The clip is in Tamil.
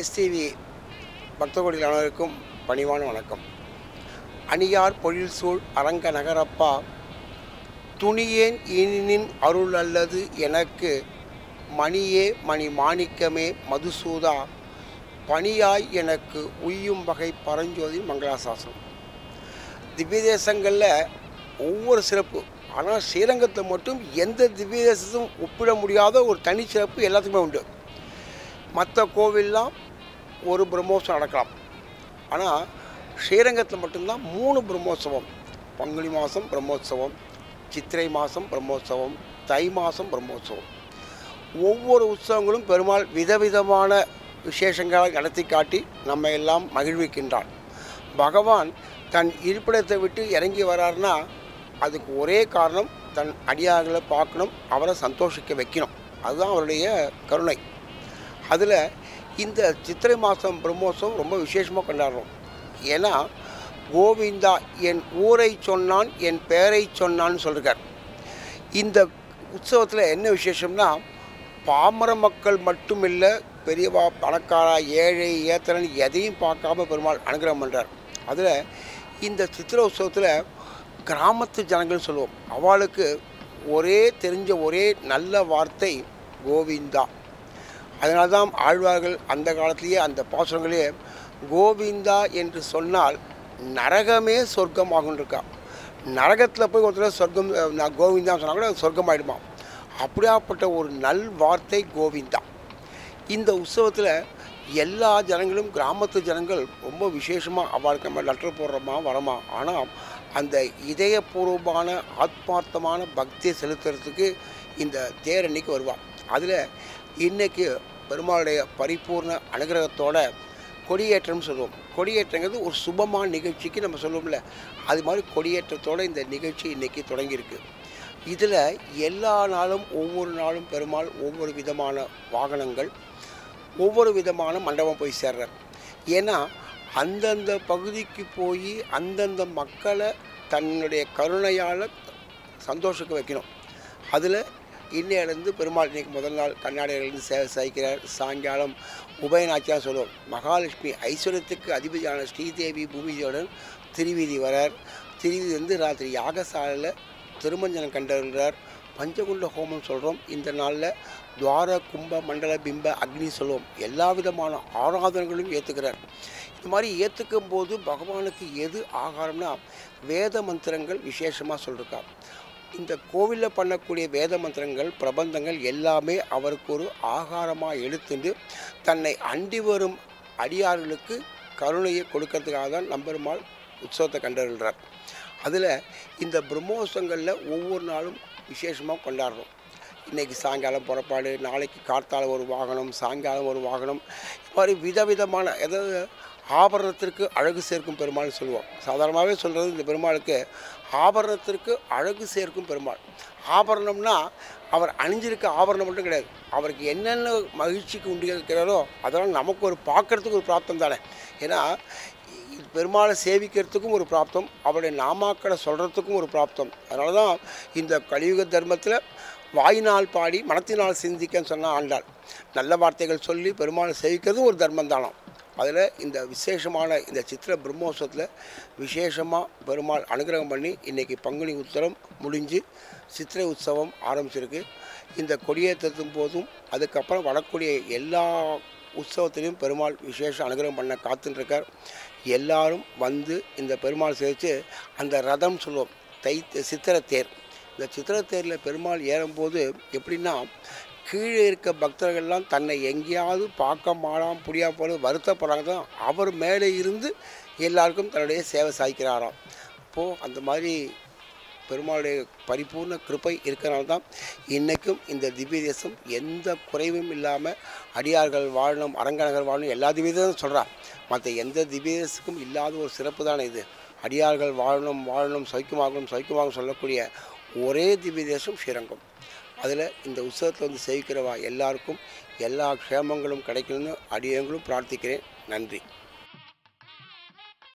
எஸ்டிவி பக்தகோடிகள் அனைவருக்கும் பணிவான வணக்கம். அணியார் பொழில் சூழ் அரங்க நகரப்பா, துணியேன் ஈனின் அருள் அல்லது எனக்கு, மணியே மணி மாணிக்கமே மதுசூதா, பணியாய் எனக்கு உய்யும் வகை பரஞ்சோதி மங்களாசாசனம். திவ்ய தேசங்களில் ஒவ்வொரு சிறப்பு, ஆனால் ஸ்ரீரங்கத்தை மட்டும் எந்த திவ்ய தேசத்தும் ஒப்பிட முடியாத ஒரு தனிச்சிறப்பு எல்லாத்துக்குமே உண்டு. மற்ற கோவில்லாம் ஒரு பிரம்மோற்சவம் நடக்கலாம், ஆனால் ஸ்ரீரங்கத்தில் மட்டும்தான் 3 பிரம்மோற்சவம். பங்குனி மாதம் பிரம்மோற்சவம், சித்திரை மாதம் பிரம்மோற்சவம், தை மாதம் பிரம்மோற்சவம். ஒவ்வொரு உற்சவங்களும் பெருமாள் விதவிதமான விசேஷங்களை நடத்தி காட்டி நம்ம எல்லாம் மகிழ்விக்கின்றான். பகவான் தன் இருப்பிடத்தை விட்டு இறங்கி வராருன்னா அதுக்கு ஒரே காரணம், தன் அடியார்களை பார்க்கணும், அவரை சந்தோஷிக்க வைக்கணும். அதுதான் அவருடைய கருணை. அதில் இந்த சித்திரை மாதம் பிரம்மோற்சவம் ரொம்ப விசேஷமாக கொண்டாடுறோம். ஏன்னா கோவிந்தா என் ஊரை சொன்னான், என் பெயரை சொன்னான்னு சொல்கிறார். இந்த உற்சவத்தில் என்ன விசேஷம்னா, பாமர மக்கள் மட்டும் இல்லை, பெரியவா பணக்காரா ஏழை ஏத்தரன் எதையும் பார்க்காம பெருமாள் அனுகிரகம் பண்ணுறார். அதில் இந்த சித்திரை உற்சவத்தில் கிராமத்து ஜனங்கள் சொல்லுவோம், அவளுக்கு தெரிஞ்ச ஒரே நல்ல வார்த்தை கோவிந்தா. அதனால்தான் ஆழ்வார்கள் அந்த காலத்திலேயே அந்த பாசுரங்களே கோவிந்தா என்று சொன்னால் நரகமே சொர்க்கமாகும் இருக்கா. நரகத்தில் போய் ஒருத்தர் சொர்க்கம் நான் கோவிந்தா சொன்னால் கூட சொர்க்கம் ஆகிடுமா. அப்படியாப்பட்ட ஒரு நல் வார்த்தை கோவிந்தா. இந்த உற்சவத்தில் எல்லா ஜனங்களும், கிராமத்து ஜனங்கள் ரொம்ப விசேஷமாக அவளுக்கு நம்ம லெட்டர் போடுறோமா வரமா, ஆனால் அந்த இதயபூர்வமான ஆத்மார்த்தமான பக்தியை செலுத்துறதுக்கு இந்த தேர் அன்னைக்கு வருவாள். அதில் இன்றைக்கி பெருமாளுடைய பரிபூர்ண அனுகிரகத்தோட கொடியேற்றம் சொல்லுவோம். கொடியேற்றங்கிறது ஒரு சுபமான நிகழ்ச்சிக்கு நம்ம சொல்லுவோம்ல, அது மாதிரி கொடியேற்றத்தோடு இந்த நிகழ்ச்சி இன்றைக்கி தொடங்கியிருக்கு. இதில் எல்லா நாளும் ஒவ்வொரு நாளும் பெருமாள் ஒவ்வொரு விதமான வாகனங்கள், ஒவ்வொரு விதமான மண்டபம் போய் சேர்றார். ஏன்னா அந்தந்த பகுதிக்கு போய் அந்தந்த மக்களை தன்னுடைய கருணையால் சந்தோஷிக்க வைக்கணும். அதில் இன்னையிலேருந்து பெருமாள் இன்றைக்கி முதல் நாள் கர்நாடகிலேருந்து சேவை சாய்க்கிறார். சாயங்காலம் உபயநாச்சியாக சொல்லுவோம், மகாலட்சுமி ஐஸ்வர்யத்துக்கு அதிபதியான ஸ்ரீதேவி பூமிஜியுடன் திருவீதி வரார். திருவீதி வந்து ராத்திரி யாகசாலையில் திருமஞ்சனம் கண்டறிகிறார். பஞ்சகுண்ட ஹோமம் சொல்கிறோம். இந்த நாளில் துவார கும்ப மண்டல பிம்ப அக்னி சொல்லுவோம். எல்லா விதமான ஆராதனைகளும் ஏற்றுக்கிறார். இந்த மாதிரி ஏற்றுக்கும் போது பகவானுக்கு எது ஆகாரம்னா வேத மந்திரங்கள் விசேஷமாக சொல்லியிருக்கா. இந்த கோவிலில் பண்ணக்கூடிய வேத மந்திரங்கள் பிரபந்தங்கள் எல்லாமே அவருக்கு ஒரு ஆகாரமாக எடுத்துட்டு தன்னை அண்டி வரும் அடியார்களுக்கு கருணையை கொடுக்கறதுக்காக தான் நம்பெருமாள் உற்சவத்தை கண்டறிகிறார். அதில் இந்த பிரம்மோற்சவங்களில் ஒவ்வொரு நாளும் விசேஷமாக கொண்டாடுறோம். இன்றைக்கி சாயங்காலம் புறப்பாடு, நாளைக்கு கார்த்தால ஒரு வாகனம், சாயங்காலம் ஒரு வாகனம், இது மாதிரி விதவிதமான ஏதாவது ஆபரணத்திற்கு அழகு சேர்க்கும் பெருமாள்னு சொல்லுவோம். சாதாரணமாகவே சொல்கிறது, இந்த பெருமாளுக்கு ஆபரணத்திற்கு அழகு சேர்க்கும் பெருமாள். ஆபரணம்னா அவர் அணிஞ்சிருக்க ஆபரணம் மட்டும் கிடையாது, அவருக்கு என்னென்ன மகிழ்ச்சிக்கு உண்டியிருக்கிறாரோ அதெல்லாம் நமக்கு ஒரு பார்க்குறதுக்கு ஒரு பிராப்தம் தானே. ஏன்னா பெருமாளை சேவிக்கிறதுக்கும் ஒரு பிராப்தம், அவருடைய நாமாக்களை சொல்கிறதுக்கும் ஒரு பிராப்தம். அதனால தான் இந்த கலியுக தர்மத்தில் வாயினால் பாடி மனத்தினால் சிந்திக்கன்னு சொன்னால் ஆண்டாள். நல்ல வார்த்தைகள் சொல்லி பெருமாளை சேவிக்கிறதும் ஒரு தர்மம் தானோ. அதில் இந்த விசேஷமான இந்த சித்திரை பிரம்மோற்சவத்தில் விசேஷமாக பெருமாள் அனுகிரகம் பண்ணி இன்றைக்கி பங்குனி உத்தரம் முடிஞ்சு சித்திரை உற்சவம் ஆரம்பிச்சிருக்கு. இந்த கொடியேற்றத்தும் போதும் அதுக்கப்புறம் வரக்கூடிய எல்லா உற்சவத்திலையும் பெருமாள் விசேஷ அனுகிரகம் பண்ண காத்துட்டுருக்கார். எல்லாரும் வந்து இந்த பெருமாள் சேவித்து அந்த ரதம் சொல்லுவோம், சித்திரை தேர். இந்த சித்திரை தேரில் பெருமாள் ஏறும்போது எப்படின்னா, கீழே இருக்க பக்தர்கள்லாம் தன்னை எங்கேயாவது பார்க்க மாடாமல் புடியா போல வருத்தப்படுறாங்க தான் அவர் மேலே இருந்து எல்லாருக்கும் தன்னுடைய சேவை சாய்க்கிறாராம். அப்போது அந்த மாதிரி பெருமாளுடைய பரிபூர்ண கிருபை இருக்கிறனால தான் இன்றைக்கும் இந்த திவ்ய தேசம் எந்த குறைவும் இல்லாமல் அடியார்கள் வாழணும், அரங்கநகர் வாழணும், எல்லா திவ்ய தேசம் சொல்கிறார். மற்ற எந்த திவ்ய தேசத்துக்கும் இல்லாத ஒரு சிறப்பு தானே இது. அடியார்கள் வாழணும் சௌக்கியமாகணும் சொல்லக்கூடிய ஒரே திவ்ய தேசம் ஸ்ரீரங்கம். அதில் இந்த உற்சவத்தில் வந்து சேவிக்கிறவா எல்லாருக்கும் எல்லா க்ஷேமங்களும் கிடைக்கணும்னு அடியங்களும் பிரார்த்திக்கிறேன். நன்றி.